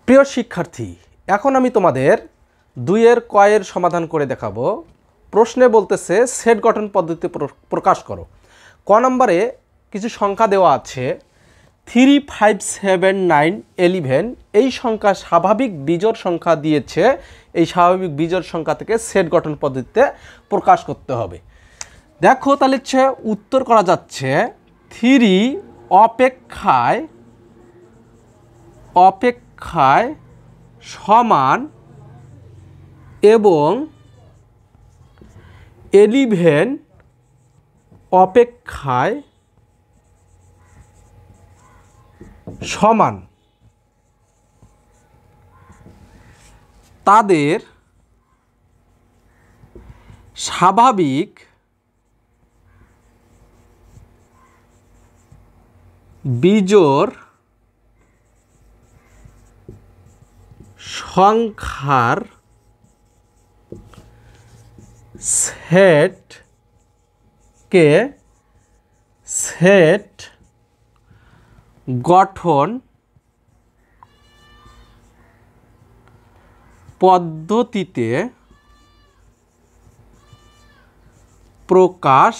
প্রিয় শিক্ষার্থী, এখন আমি তোমাদের 2-এর কয়ের সমাধান করে দেখাবো। প্রশ্নে বলতেছে সেট গঠন পদ্ধতি প্রকাশ করো। ক নম্বরে কিছু সংখ্যা দেওয়া আছে 3, 5, 7, 9, 11। এই সংখ্যা স্বাভাবিক বিজোড় সংখ্যা দিয়েছে। এই স্বাভাবিক বিজোড় সংখ্যা থেকে সেট গঠন পদ্ধতিতে প্রকাশ করতে হবে। দেখো তাহলে উত্তর করা যাচ্ছে 3 অপেক্ষায় সমান এবং 11 অপেক্ষায় সমান, তাদের স্বাভাবিক বিজোড় সংখ্যার সেট গঠন পদ্ধতিতে প্রকাশ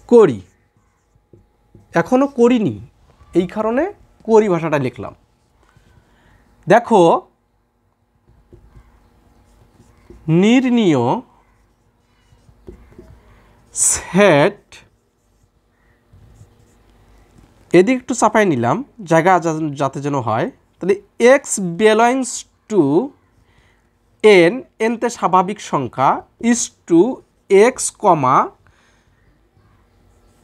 করি। এখনো করিনি, এই কারণে করি ভাষাটা লিখলাম। দেখো, নির্ণীয় সেট, এদিক একটু চাপাই নিলাম জায়গা যাতে যেন হয়। তাহলে এক্স বিলংস টু এন, এনতে স্বাভাবিক সংখ্যা, ইজ টু এক্স কমা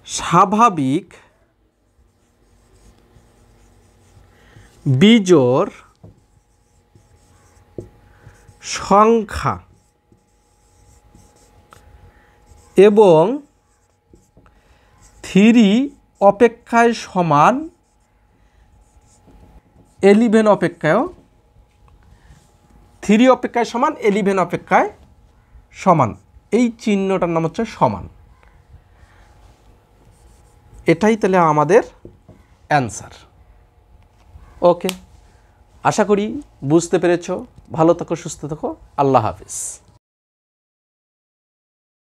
স্বাভাবিক বিজোড় সংখ্যা এবং 3 অপেক্ষায় সমান 11 অপেক্ষায়ও, 3 অপেক্ষায় সমান 11 অপেক্ষায় সমান। এই চিহ্নটার নাম হচ্ছে সমান। এটাই তাহলে আমাদের অ্যান্সার। ওকে, আশা করি বুঝতে পেরেছো। ভালো থাকো, সুস্থ থাকো। আল্লাহ হাফিজ।